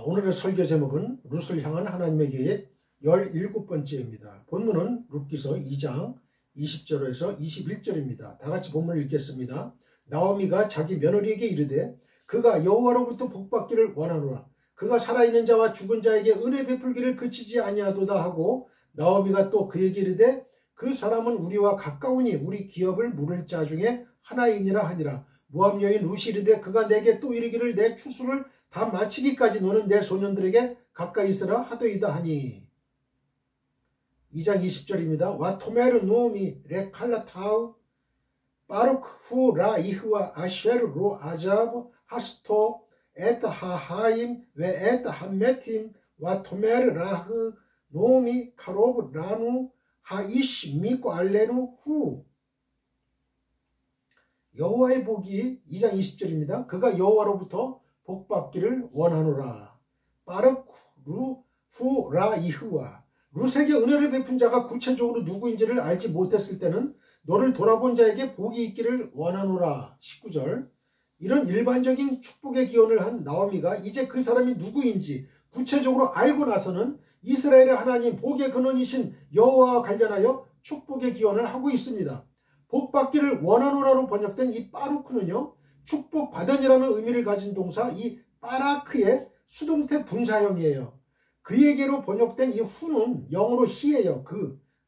오늘의 설교 제목은 룻을 향한 하나님의 계획 17번째입니다. 본문은 룻기서 2장 20절에서 21절입니다. 다 같이 본문을 읽겠습니다. 나오미가 자기 며느리에게 이르되 그가 여호와로부터 복받기를 원하노라. 그가 살아있는 자와 죽은 자에게 은혜 베풀기를 그치지 아니하도다 하고 나오미가 또 그에게 이르되 그 사람은 우리와 가까우니 우리 기업을 물을 자 중에 하나이니라 하니라. 모압 여인 룻이 이르되 그가 내게 또 이르기를 내 추수를 다 마치기까지 너는 내 소년들에게 가까이 있으라 하더이다 하니. 2장 20절입니다. 와토메르 노미 레칼라타우 바룩 후 라이흐와 아셰르 로 아자브 하스토 에트 하하임 웨 에트 함메팀 와토메르 라흐 노미 카로브 라누 하이시 미고 알레누 후. 여호와의 복이 2장 20절입니다. 그가 여호와로부터 복받기를 원하노라. 바르크 후 라이흐와 룻에게 은혜를 베푼 자가 구체적으로 누구인지를 알지 못했을 때는 너를 돌아본 자에게 복이 있기를 원하노라. 19절. 이런 일반적인 축복의 기원을 한 나오미가 이제 그 사람이 누구인지 구체적으로 알고 나서는 이스라엘의 하나님 복의 근원이신 여호와와 관련하여 축복의 기원을 하고 있습니다. 복받기를 원하노라로 번역된 이 바루크는요, 축복받은이라는 의미를 가진 동사 이 바라크의 수동태 분사형이에요. 그에게로 번역된 이 후는 영어로 히예요.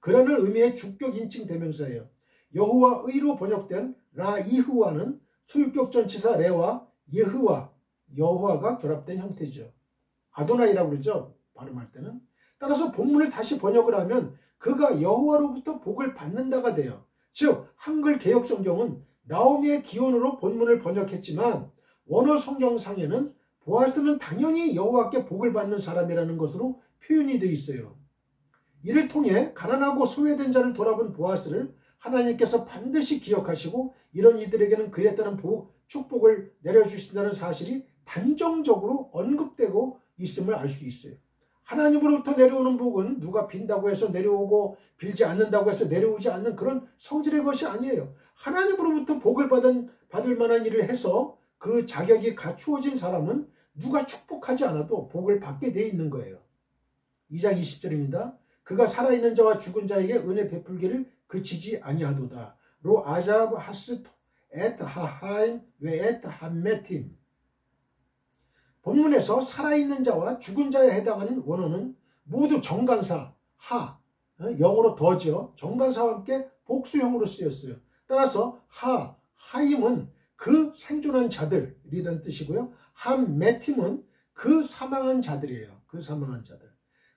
그라는 의미의 주격 인칭 대명사예요. 여호와의로 번역된 라이흐와는 소유격 전치사 레와 예흐와 여호와가 결합된 형태죠. 아도나이라고 그러죠. 발음할 때는. 따라서 본문을 다시 번역을 하면 그가 여호와로부터 복을 받는다가 돼요. 즉 한글 개역 성경은 나오미의 기원으로 본문을 번역했지만 원어 성경상에는 보아스는 당연히 여호와께 복을 받는 사람이라는 것으로 표현이 되어 있어요. 이를 통해 가난하고 소외된 자를 돌아본 보아스를 하나님께서 반드시 기억하시고 이런 이들에게는 그에 따른 축복을 내려주신다는 사실이 단정적으로 언급되고 있음을 알 수 있어요. 하나님으로부터 내려오는 복은 누가 빈다고 해서 내려오고 빌지 않는다고 해서 내려오지 않는 그런 성질의 것이 아니에요. 하나님으로부터 복을 받을 만한 일을 해서 그 자격이 갖추어진 사람은 누가 축복하지 않아도 복을 받게 돼 있는 거예요. 2장 20절입니다. 그가 살아있는 자와 죽은 자에게 은혜 베풀기를 그치지 아니하도다. 로 아자브 하스토 에트 하하임 웨 에트 함메팀. 본문에서 살아있는 자와 죽은 자에 해당하는 원어는 모두 정관사 영어로 더죠. 정관사와 함께 복수형으로 쓰였어요. 따라서 하임은 그 생존한 자들이라는 뜻이고요. 함메팀은 그 사망한 자들이에요. 그 사망한 자들.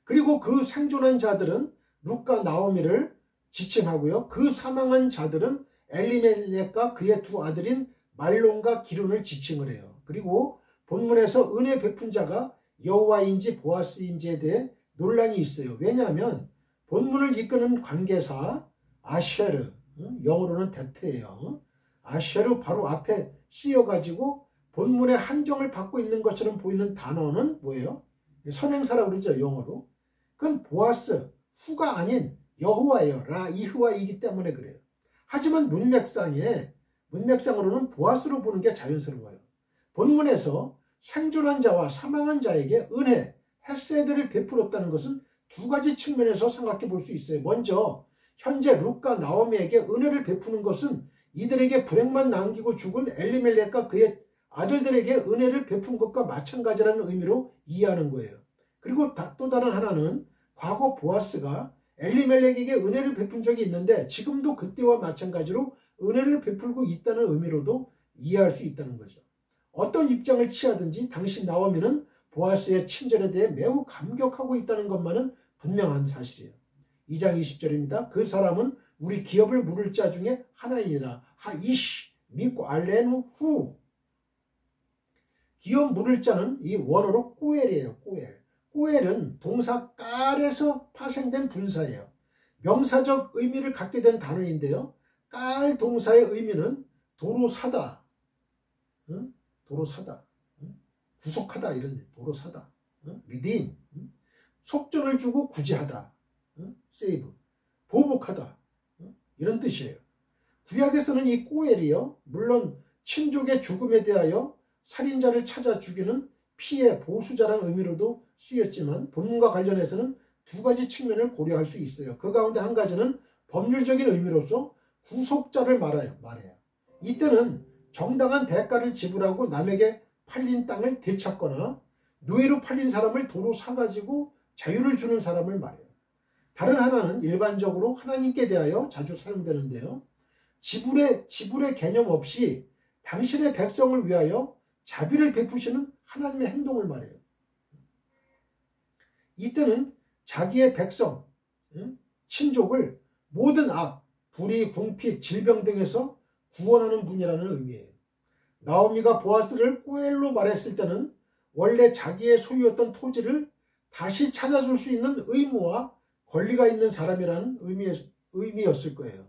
그리고 그 생존한 자들은 룻과 나오미를 지칭하고요. 그 사망한 자들은 엘리멜렉과 그의 두 아들인 말론과 기륜을 지칭을 해요. 그리고 본문에서 은혜 베푼 자가 여호와인지 보아스인지에 대해 논란이 있어요. 왜냐하면 본문을 이끄는 관계사 아쉐르, 영어로는 대트예요. 아쉐르 바로 앞에 쓰여가지고 본문의 한정을 받고 있는 것처럼 보이는 단어는 뭐예요? 선행사라고 그러죠. 영어로. 그건 보아스, 후가 아닌 여호와예요. 라이흐와이기 때문에 그래요. 하지만 문맥상으로는 보아스로 보는 게 자연스러워요. 본문에서 생존한 자와 사망한 자에게 은혜, 헤세드를 베풀었다는 것은 두 가지 측면에서 생각해 볼 수 있어요. 먼저 현재 룻과 나오미에게 은혜를 베푸는 것은 이들에게 불행만 남기고 죽은 엘리멜렉과 그의 아들들에게 은혜를 베푼 것과 마찬가지라는 의미로 이해하는 거예요. 그리고 또 다른 하나는 과거 보아스가 엘리멜렉에게 은혜를 베푼 적이 있는데 지금도 그때와 마찬가지로 은혜를 베풀고 있다는 의미로도 이해할 수 있다는 거죠. 어떤 입장을 취하든지 당시 나오미는 보아스의 친절에 대해 매우 감격하고 있다는 것만은 분명한 사실이에요. 2장 20절입니다. 그 사람은 우리 기업을 물을 자 중에 하나이니라. 하이시 미고 알레누 후. 기업 물을 자는 이 원어로 꼬엘이에요. 꼬엘은 동사 깔에서 파생된 분사예요. 명사적 의미를 갖게 된 단어인데요. 깔 동사의 의미는 도로 사다, 구속하다 이런 도로 사다, 리딤, 속전을 주고 구제하다, 세이브, 보복하다 이런 뜻이에요. 구약에서는 이 꼬엘이요, 물론 친족의 죽음에 대하여 살인자를 찾아 죽이는 피해 보수자라는 의미로도 쓰였지만 본문과 관련해서는 두 가지 측면을 고려할 수 있어요. 그 가운데 한 가지는 법률적인 의미로서 구속자를 말해요. 이때는 정당한 대가를 지불하고 남에게 팔린 땅을 되찾거나 노예로 팔린 사람을 도로 사가지고 자유를 주는 사람을 말해요. 다른 하나는 일반적으로 하나님께 대하여 자주 사용되는데요. 지불의 개념 없이 당신의 백성을 위하여 자비를 베푸시는 하나님의 행동을 말해요. 이때는 자기의 백성, 친족을 모든 악, 불의, 궁핍, 질병 등에서 구원하는 분이라는 의미예요. 나오미가 보아스를 꼬엘로 말했을 때는 원래 자기의 소유였던 토지를 다시 찾아줄 수 있는 의무와 권리가 있는 사람이라는 의미였을 거예요.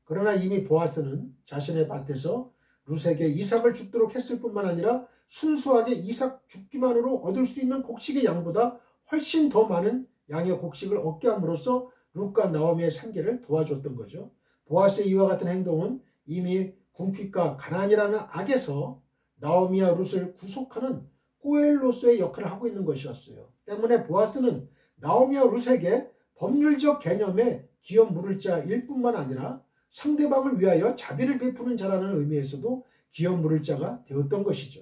그러나 이미 보아스는 자신의 밭에서 룻에게 이삭을 죽도록 했을 뿐만 아니라 순수하게 이삭 죽기만으로 얻을 수 있는 곡식의 양보다 훨씬 더 많은 양의 곡식을 얻게 함으로써 룻과 나오미의 생계를 도와줬던 거죠. 보아스의 이와 같은 행동은 이미 궁핍과 가난이라는 악에서 나오미와 룻을 구속하는 꼬엘로서의 역할을 하고 있는 것이었어요. 때문에 보아스는 나오미와 룻에게 법률적 개념의 기업 물을 자일 뿐만 아니라 상대방을 위하여 자비를 베푸는 자라는 의미에서도 기업 물을 자가 되었던 것이죠.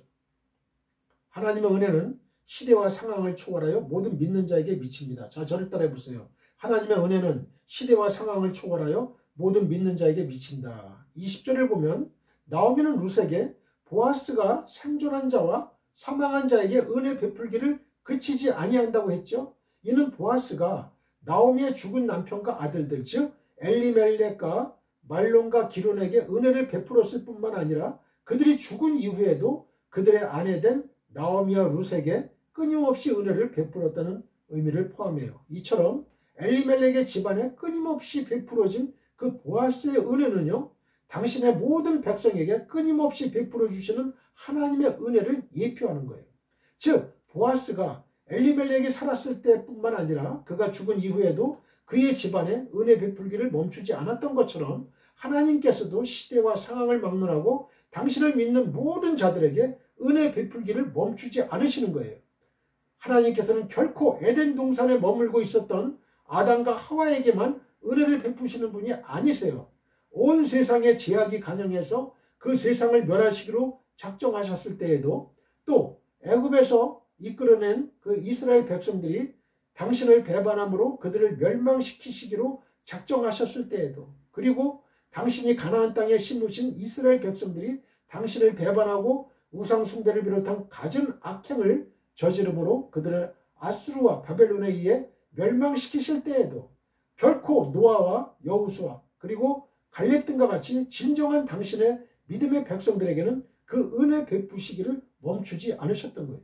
하나님의 은혜는 시대와 상황을 초월하여 모든 믿는 자에게 미칩니다. 자, 저를 따라해 보세요. 하나님의 은혜는 시대와 상황을 초월하여 모든 믿는 자에게 미친다. 20절을 보면 나오미는 룻에게 보아스가 생존한 자와 사망한 자에게 은혜 베풀기를 그치지 아니한다고 했죠. 이는 보아스가 나오미의 죽은 남편과 아들들, 즉 엘리멜렉과 말론과 기론에게 은혜를 베풀었을 뿐만 아니라 그들이 죽은 이후에도 그들의 아내된 나오미와 룻에게 끊임없이 은혜를 베풀었다는 의미를 포함해요. 이처럼 엘리멜렉의 집안에 끊임없이 베풀어진 그 보아스의 은혜는요, 당신의 모든 백성에게 끊임없이 베풀어 주시는 하나님의 은혜를 예표하는 거예요. 즉 보아스가 엘리멜렉이 살았을 때뿐만 아니라 그가 죽은 이후에도 그의 집안에 은혜 베풀기를 멈추지 않았던 것처럼 하나님께서도 시대와 상황을 막론하고 당신을 믿는 모든 자들에게 은혜 베풀기를 멈추지 않으시는 거예요. 하나님께서는 결코 에덴 동산에 머물고 있었던 아담과 하와에게만 은혜를 베푸시는 분이 아니세요. 온 세상에 제약이 간영해서 그 세상을 멸하시기로 작정하셨을 때에도 또 애굽에서 이끌어낸 그 이스라엘 백성들이 당신을 배반함으로 그들을 멸망시키시기로 작정하셨을 때에도, 그리고 당신이 가나안 땅에 심으신 이스라엘 백성들이 당신을 배반하고 우상숭배를 비롯한 갖은 악행을 저지름으로 그들을 아수르와 바벨론에 의해 멸망시키실 때에도 결코 노아와 여호수아 그리고 갈렙 등과 같이 진정한 당신의 믿음의 백성들에게는 그 은혜 베푸시기를 멈추지 않으셨던 거예요.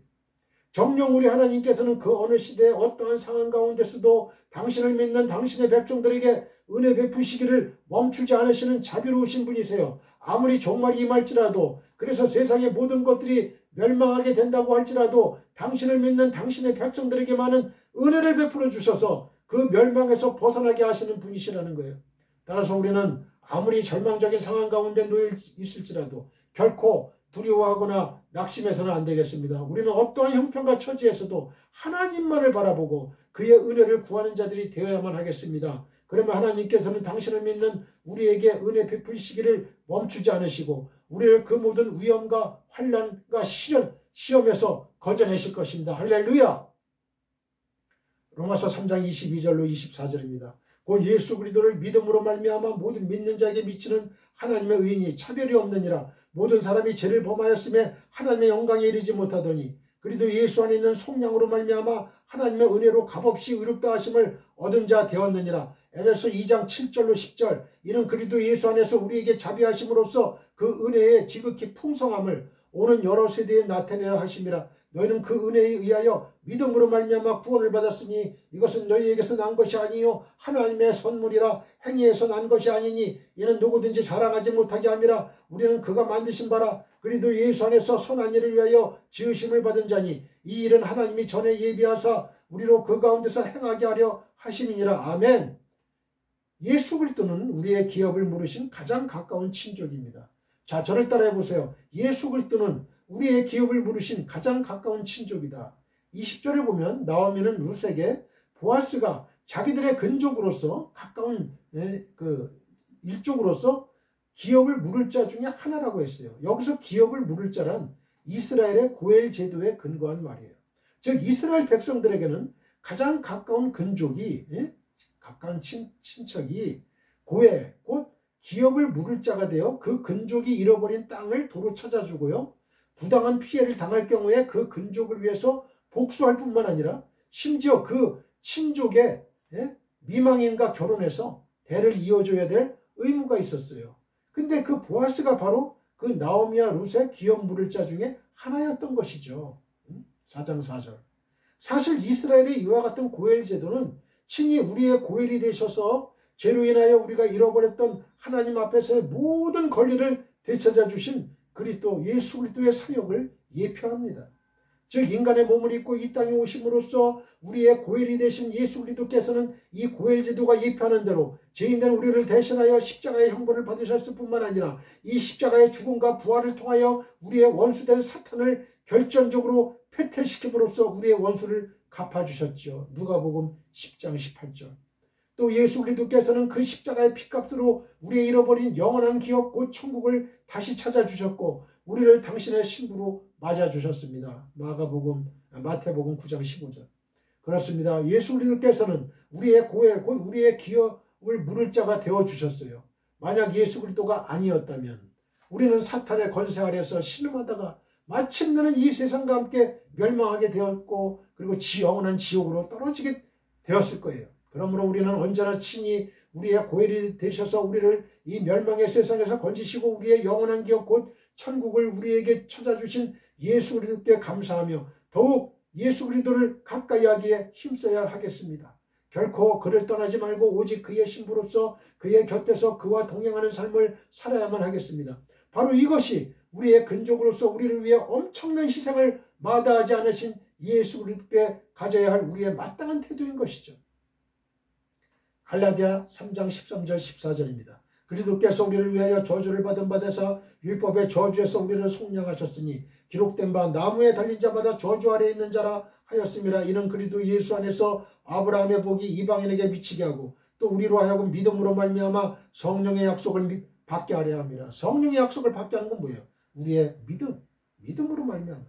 정녕 우리 하나님께서는 그 어느 시대의 어떠한 상황 가운데서도 당신을 믿는 당신의 백성들에게 은혜 베푸시기를 멈추지 않으시는 자비로우신 분이세요. 아무리 종말이 임할지라도, 그래서 세상의 모든 것들이 멸망하게 된다고 할지라도 당신을 믿는 당신의 백성들에게만은 은혜를 베풀어 주셔서 그 멸망에서 벗어나게 하시는 분이시라는 거예요. 따라서 우리는 아무리 절망적인 상황 가운데 놓여 있을지라도 결코 두려워하거나 낙심해서는 안 되겠습니다. 우리는 어떠한 형편과 처지에서도 하나님만을 바라보고 그의 은혜를 구하는 자들이 되어야만 하겠습니다. 그러면 하나님께서는 당신을 믿는 우리에게 은혜 베푸시기를 멈추지 않으시고 우리를 그 모든 위험과 환난과 시험에서 건져내실 것입니다. 할렐루야! 로마서 3장 22절로 24절입니다. 곧 예수 그리스도를 믿음으로 말미암아 모든 믿는 자에게 미치는 하나님의 의인이 차별이 없느니라. 모든 사람이 죄를 범하였음에 하나님의 영광에 이르지 못하더니 그리도 예수 안에 있는 속량으로 말미암아 하나님의 은혜로 값없이 의롭다 하심을 얻은 자 되었느니라. 에베소 2장 7절로 10절. 이는 그리도 예수 안에서 우리에게 자비하심으로써 그 은혜의 지극히 풍성함을 오는 여러 세대에 나타내라 하심이라. 너희는 그 은혜에 의하여 믿음으로 말미암아 구원을 받았으니 이것은 너희에게서 난 것이 아니요 하나님의 선물이라. 행위에서 난 것이 아니니 이는 누구든지 자랑하지 못하게 함이라. 우리는 그가 만드신 바라 그리도 예수 안에서 선한 일을 위하여 지으심을 받은 자니 이 일은 하나님이 전에 예비하사 우리로 그 가운데서 행하게 하려 하심이니라. 아멘. 예수 그리스도는 우리의 기업을 물으신 가장 가까운 친족입니다. 자, 저를 따라해 보세요. 예수 그리스도는 우리의 기업을 물으신 가장 가까운 친족이다. 20절을 보면 나오미는 룻에게 보아스가 자기들의 근족으로서 가까운 일족으로서 기업을 물을 자 중에 하나라고 했어요. 여기서 기업을 물을 자란 이스라엘의 고엘 제도에 근거한 말이에요. 즉 이스라엘 백성들에게는 가장 가까운 근족이 가까운 친척이 고엘 곧 기업을 물을 자가 되어 그 근족이 잃어버린 땅을 도로 찾아주고요. 부당한 피해를 당할 경우에 그 근족을 위해서 복수할 뿐만 아니라 심지어 그 친족의 미망인과 결혼해서 대를 이어줘야 될 의무가 있었어요. 근데 그 보아스가 바로 그 나오미와 룻의 기업 물을 자 중에 하나였던 것이죠. 4장 4절. 사실 이스라엘의 이와 같은 고엘 제도는 친히 우리의 고엘이 되셔서 죄로 인하여 우리가 잃어버렸던 하나님 앞에서의 모든 권리를 되찾아 주신 그리스도 예수 그리스도의 사역을 예표합니다. 즉 인간의 몸을 입고 이 땅에 오심으로써 우리의 고엘이 되신 예수 그리스도께서는 이 고엘 제도가 예표하는 대로 죄인된 우리를 대신하여 십자가의 형벌을 받으셨을 뿐만 아니라 이 십자가의 죽음과 부활을 통하여 우리의 원수된 사탄을 결정적으로 패퇴시킴으로써 우리의 원수를 갚아주셨죠. 누가복음 10장 18절. 또 예수 그리스도께서는 그 십자가의 피값으로 우리의 잃어버린 영원한 기업 곧 천국을 다시 찾아주셨고 우리를 당신의 신부로 맞아주셨습니다. 마태복음 9장 15절. 그렇습니다. 예수 그리스도께서는 우리의 고엘 곧 우리의 기업을 물을 자가 되어주셨어요. 만약 예수 그리스도가 아니었다면 우리는 사탄의 권세 아래서 신음하다가 마침내는 이 세상과 함께 멸망하게 되었고 그리고 영원한 지옥으로 떨어지게 되었을 거예요. 그러므로 우리는 언제나 친히 우리의 고엘이 되셔서 우리를 이 멸망의 세상에서 건지시고 우리의 영원한 기업 곧 천국을 우리에게 찾아주신 예수 그리스도께 감사하며 더욱 예수 그리스도를 가까이 하기에 힘써야 하겠습니다. 결코 그를 떠나지 말고 오직 그의 신부로서 그의 곁에서 그와 동행하는 삶을 살아야만 하겠습니다. 바로 이것이 우리의 근족으로서 우리를 위해 엄청난 희생을 마다하지 않으신 예수 그리스도께 가져야 할 우리의 마땅한 태도인 것이죠. 갈라디아 3장 13절 14절입니다. 그리스도께서 우리를 위하여 저주를 받은 바 되사 율법의 저주에서 우리를 속량하셨으니 기록된 바 나무에 달린 자마다 저주 아래 있는 자라 하였음이라. 이는 그리스도 예수 안에서 아브라함의 복이 이방인에게 미치게 하고 또 우리로 하여금 믿음으로 말미암아 성령의 약속을 받게 하려 함이라. 성령의 약속을 받게 하는 건 뭐예요? 우리의 믿음으로 말미암아.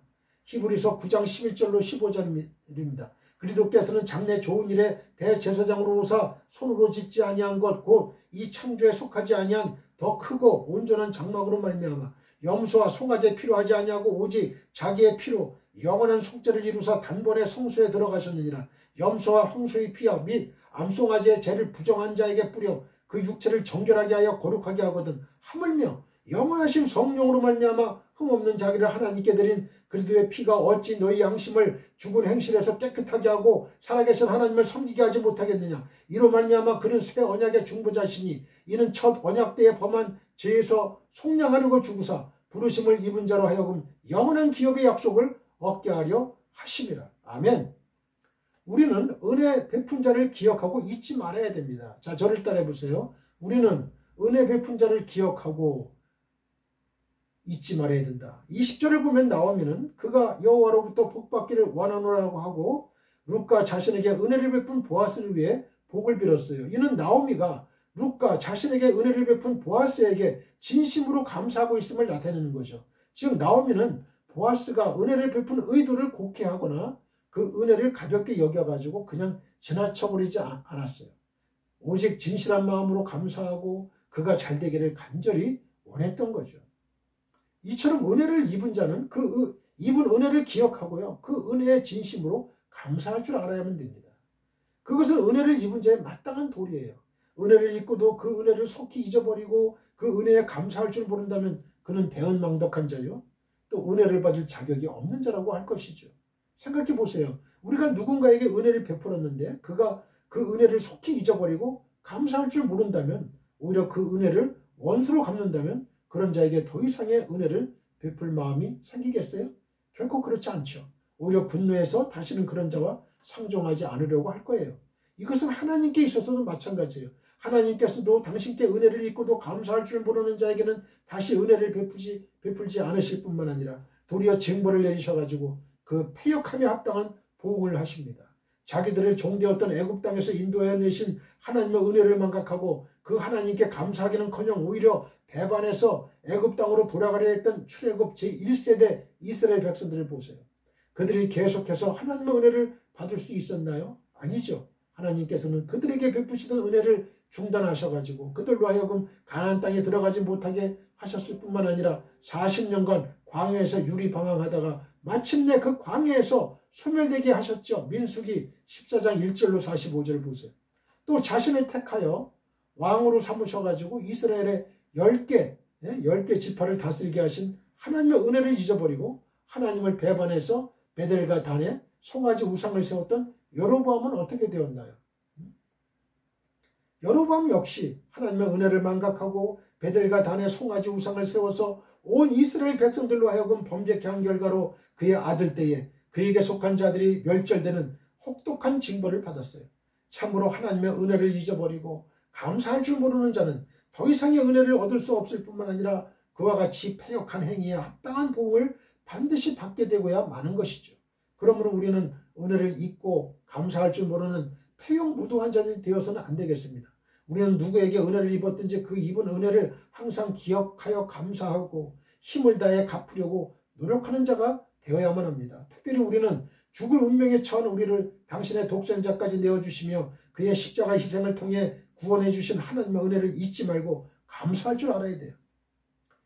히브리서 9장 11절로 15절입니다. 그리스도께서는 장래 좋은 일에 대제사장으로 오사 손으로 짓지 아니한 것 곧 이 창조에 속하지 아니한 더 크고 온전한 장막으로 말미암아 염소와 송아지 필요하지 아니하고 오직 자기의 피로 영원한 속죄를 이루사 단번에 성소에 들어가셨느니라. 염소와 홍소의 피와 및 암송아지의 죄를 부정한 자에게 뿌려 그 육체를 정결하게 하여 거룩하게 하거든. 하물며 영원하신 성령으로 말미암아 흠없는 자기를 하나님께 드린 그리스도의 피가 어찌 너희 양심을 죽은 행실에서 깨끗하게 하고 살아계신 하나님을 섬기게 하지 못하겠느냐. 이로 말미암아 그는 새 언약의 중보자시니 이는 첫 언약 때에 범한 죄에서 속량하려고 주구사 부르심을 입은 자로 하여금 영원한 기업의 약속을 얻게 하려 하심이라. 아멘. 우리는 은혜 베푼 자를 기억하고 잊지 말아야 됩니다. 자, 저를 따라해 보세요. 우리는 은혜 베푼 자를 기억하고 잊지 말아야 된다. 20절을 보면 나오면은 그가 여호와로부터 복받기를 원하노라고 하고 룻과 자신에게 은혜를 베푼 보아스를 위해 복을 빌었어요. 이는 나오미가 룻과 자신에게 은혜를 베푼 보아스에게 진심으로 감사하고 있음을 나타내는 거죠. 즉 나오미는 보아스가 은혜를 베푼 의도를 곡해하거나 그 은혜를 가볍게 여겨가지고 그냥 지나쳐버리지 않았어요. 오직 진실한 마음으로 감사하고 그가 잘되기를 간절히 원했던 거죠. 이처럼 은혜를 입은 자는 그 입은 은혜를 기억하고요. 그 은혜의 진심으로 감사할 줄 알아야만 됩니다. 그것은 은혜를 입은 자의 마땅한 도리예요. 은혜를 입고도 그 은혜를 속히 잊어버리고 그 은혜에 감사할 줄 모른다면 그는 배은망덕한 자요. 또 은혜를 받을 자격이 없는 자라고 할 것이죠. 생각해 보세요. 우리가 누군가에게 은혜를 베풀었는데 그가 그 은혜를 속히 잊어버리고 감사할 줄 모른다면 오히려 그 은혜를 원수로 갚는다면 그런 자에게 더 이상의 은혜를 베풀 마음이 생기겠어요? 결코 그렇지 않죠. 오히려 분노해서 다시는 그런 자와 상종하지 않으려고 할 거예요. 이것은 하나님께 있어서도 마찬가지예요. 하나님께서도 당신께 은혜를 입고도 감사할 줄 모르는 자에게는 다시 은혜를 베풀지 않으실 뿐만 아니라 도리어 징벌을 내리셔가지고 그 패역함에 합당한 보응을 하십니다. 자기들을 종되었던 애굽 땅에서 인도해 내신 하나님의 은혜를 망각하고 그 하나님께 감사하기는커녕 오히려 배반해서 애굽 땅으로 돌아가려 했던 출애굽 제1세대 이스라엘 백성들을 보세요. 그들이 계속해서 하나님의 은혜를 받을 수 있었나요? 아니죠. 하나님께서는 그들에게 베푸시던 은혜를 중단하셔가지고 그들로 하여금 가나안 땅에 들어가지 못하게 하셨을 뿐만 아니라 40년간 광야에서 유리방황하다가 마침내 그 광야에서 소멸되게 하셨죠. 민수기 14장 1절로 45절을 보세요. 또 자신을 택하여 왕으로 삼으셔가지고 이스라엘의 10개 지파를 다스리게 하신 하나님의 은혜를 잊어버리고 하나님을 배반해서 베델과 단에 송아지 우상을 세웠던 여로보암은 어떻게 되었나요? 여로보암 역시 하나님의 은혜를 망각하고 베델과 단에 송아지 우상을 세워서 온 이스라엘 백성들로 하여금 범죄케 한 결과로 그의 아들 때에 그에게 속한 자들이 멸절되는 혹독한 징벌을 받았어요. 참으로 하나님의 은혜를 잊어버리고 감사할 줄 모르는 자는 더 이상의 은혜를 얻을 수 없을 뿐만 아니라 그와 같이 패역한 행위에 합당한 보응을 반드시 받게 되고야 마는 것이죠. 그러므로 우리는 은혜를 잊고 감사할 줄 모르는 패역무도한 자들이 되어서는 안 되겠습니다. 우리는 누구에게 은혜를 입었든지 그 입은 은혜를 항상 기억하여 감사하고 힘을 다해 갚으려고 노력하는 자가 되어야만 합니다. 특별히 우리는 죽을 운명에 처한 우리를 당신의 독생자까지 내어주시며 그의 십자가 희생을 통해 구원해 주신 하나님의 은혜를 잊지 말고 감사할 줄 알아야 돼요.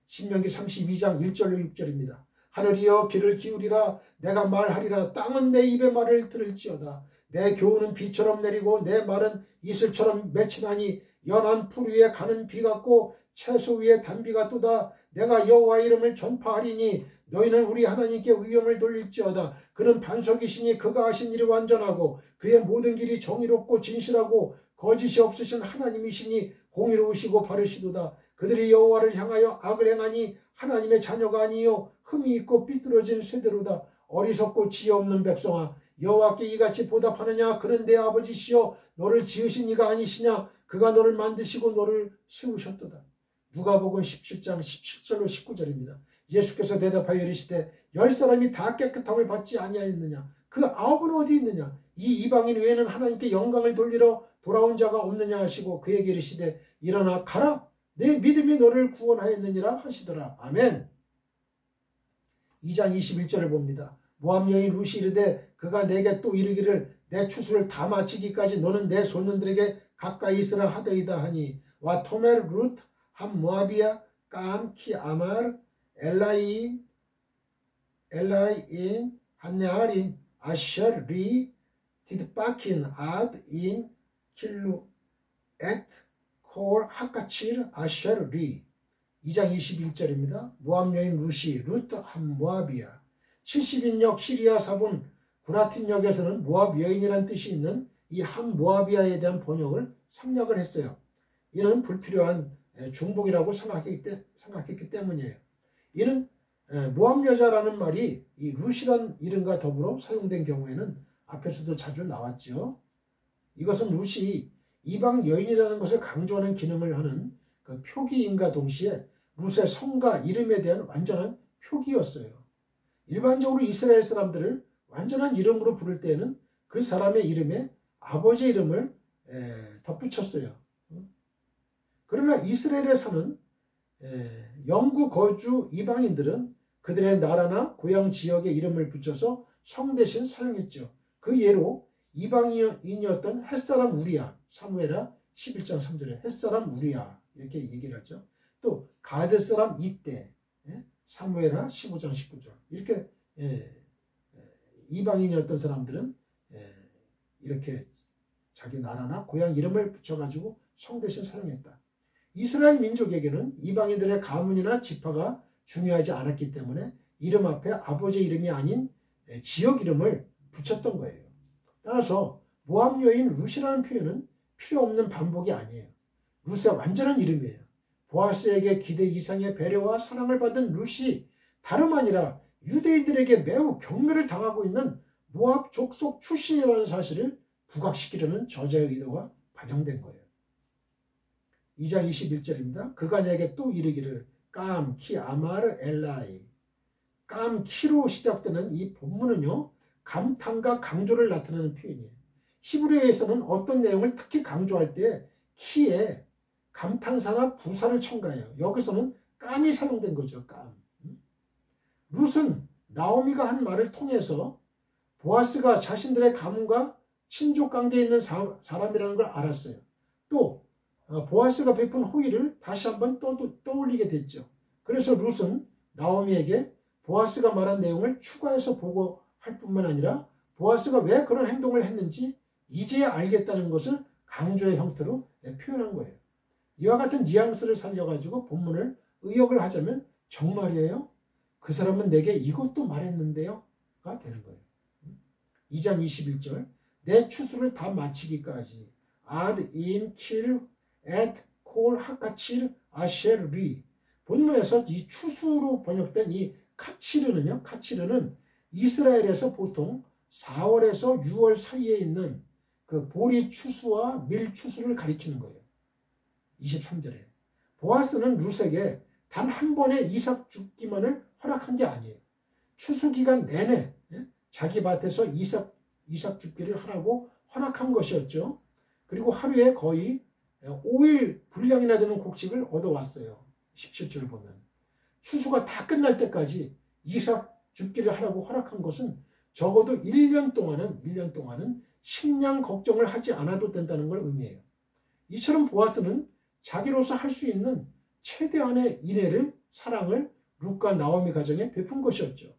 신명기 32장 1절로 6절입니다. 하늘이여 귀를 기울이라. 내가 말하리라. 땅은 내 입의 말을 들을지어다. 내 교훈은 비처럼 내리고 내 말은 이슬처럼 맺히나니 연한 풀 위에 가는 비 같고 채소 위에 단비 같도다. 내가 여호와의 이름을 전파하리니 너희는 우리 하나님께 의용을 돌릴지어다. 그는 반석이시니 그가 하신 일이 완전하고 그의 모든 길이 정의롭고 진실하고 거짓이 없으신 하나님이시니 공의로우시고 바르시도다. 그들이 여호와를 향하여 악을 행하니 하나님의 자녀가 아니요 흠이 있고 삐뚤어진 세대로다. 어리석고 지혜 없는 백성아, 여호와께 이같이 보답하느냐? 그는 내 아버지시여 너를 지으신 이가 아니시냐? 그가 너를 만드시고 너를 세우셨도다. 누가복음 17장 17절로 19절입니다. 예수께서 대답하여 이르시되 10사람이 다 깨끗함을 받지 아니하였느냐? 그 9은 어디 있느냐? 이 이방인 외에는 하나님께 영광을 돌리러 돌아온 자가 없느냐 하시고 그에게 이르시되 일어나 가라. 내 믿음이 너를 구원하였느니라 하시더라. 아멘. 2장 21절을 봅니다. 모압 여인 루시 이르되 그가 내게 또 이르기를 내 추수를 다 마치기까지 너는 내 손님들에게 가까이 있으라 하더이다 하니 와 토멜 루트 한 모압이야 감 키 아말 엘라임 한네아린 아셔 리 디드바킨 아드임 킬루 콜 하카칠 아셔 리. 2장 21절입니다. 모압 여인 루시 루트 한 모압이야. 70인역 시리아 사본 구라틴역에서는 모압 여인이란 뜻이 있는 이 한 모압이야에 대한 번역을 생략을 했어요. 이는 불필요한 중복이라고 생각했기 때문이에요. 이는 모압 여자라는 말이 이 루시란 이름과 더불어 사용된 경우에는 앞에서도 자주 나왔죠. 이것은 루시 이방 여인이라는 것을 강조하는 기능을 하는 그 표기임과 동시에 룻의 성과 이름에 대한 완전한 표기였어요. 일반적으로 이스라엘 사람들을 완전한 이름으로 부를 때에는 그 사람의 이름에 아버지의 이름을 덧붙였어요. 그러나 이스라엘에 사는 영구 거주 이방인들은 그들의 나라나 고향 지역의 이름을 붙여서 성 대신 사용했죠. 그 예로 이방인이었던 햇사람 우리야, 사무엘하 11장 3절에 햇사람 우리야 이렇게 얘기를 하죠. 또 가드 사람 이때, 사무엘하 15장 19절 이렇게 이방인이었던 사람들은 이렇게 자기 나라나 고향 이름을 붙여가지고 성 대신 사용했다. 이스라엘 민족에게는 이방인들의 가문이나 지파가 중요하지 않았기 때문에 이름 앞에 아버지 이름이 아닌 지역 이름을 붙였던 거예요. 따라서 모압 여인 룻이라는 표현은 필요 없는 반복이 아니에요. 룻의 완전한 이름이에요. 보아스에게 기대 이상의 배려와 사랑을 받은 룻이 다름 아니라 유대인들에게 매우 경멸을 당하고 있는 모압 족속 출신이라는 사실을 부각시키려는 저자의 의도가 반영된 거예요. 2장 21절입니다. 그가 내게 또 이르기를 감 키 아마르 엘라이 깜, 키로 시작되는 이 본문은요, 감탄과 강조를 나타내는 표현이에요. 히브리어에서는 어떤 내용을 특히 강조할 때 키에 감탄사나 부사를 첨가해요. 여기서는 깜이 사용된 거죠. 깜. 룻은 나오미가 한 말을 통해서 보아스가 자신들의 가문과 친족 관계에 있는 사람이라는 걸 알았어요. 또 보아스가 베푼 호의를 다시 한번 떠올리게 됐죠. 그래서 룻은 나오미에게 보아스가 말한 내용을 추가해서 보고할 뿐만 아니라 보아스가 왜 그런 행동을 했는지 이제야 알겠다는 것을 강조의 형태로 표현한 거예요. 이와 같은 뉘앙스를 살려가지고 본문을 의역을 하자면 정말이에요? 그 사람은 내게 이것도 말했는데요? 가 되는 거예요. 2장 21절 내 추수를 다 마치기까지 아드 임킬 앳 콜 하카칠 아셰르리 본문에서 이 추수로 번역된 이 카치르는요. 카치르는 이스라엘에서 보통 4월에서 6월 사이에 있는 그 보리 추수와 밀 추수를 가리키는 거예요. 23절에 보아스는 룻에게 단 한 번의 이삭 죽기만을 허락한 게 아니에요. 추수 기간 내내 자기 밭에서 이삭 죽기를 하라고 허락한 것이었죠. 그리고 하루에 거의 5일 분량이나 되는 곡식을 얻어왔어요. 17절을 보면 추수가 다 끝날 때까지 이삭 죽기를 하라고 허락한 것은 적어도 1년 동안은 식량 걱정을 하지 않아도 된다는 걸 의미해요. 이처럼 보아스는 자기로서 할 수 있는 최대한의 인애를 사랑을 룻과 나오미 가정에 베푼 것이었죠.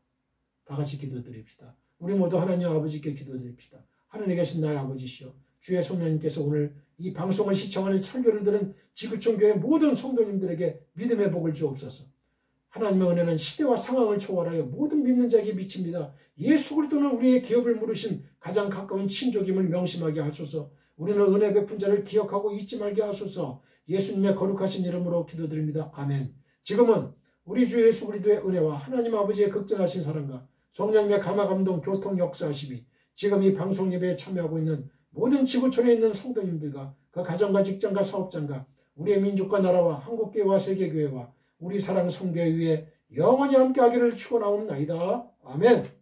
다 같이 기도드립시다. 우리 모두 하나님 아버지께 기도드립시다. 하늘에 계신 나의 아버지시여 주의 성령님께서 오늘 이 방송을 시청하는 설교를 들은 지구촌 교회 모든 성도님들에게 믿음의 복을 주옵소서. 하나님의 은혜는 시대와 상황을 초월하여 모든 믿는 자에게 미칩니다. 예수 그리스도는 우리의 기업을 물으신 가장 가까운 친족임을 명심하게 하소서. 우리는 은혜 베푼 자를 기억하고 잊지 말게 하소서. 예수님의 거룩하신 이름으로 기도드립니다. 아멘. 지금은 우리 주 예수 그리스도의 은혜와 하나님 아버지의 극진하신 사랑과 성령님의 감화 감동 교통 역사하심이 지금 이 방송 예배에 참여하고 있는 모든 지구촌에 있는 성도님들과 그 가정과 직장과 사업장과 우리의 민족과 나라와 한국교회와 세계교회와 우리 사랑 성교회 위에 영원히 함께하기를 축원하옵나이다. 아멘.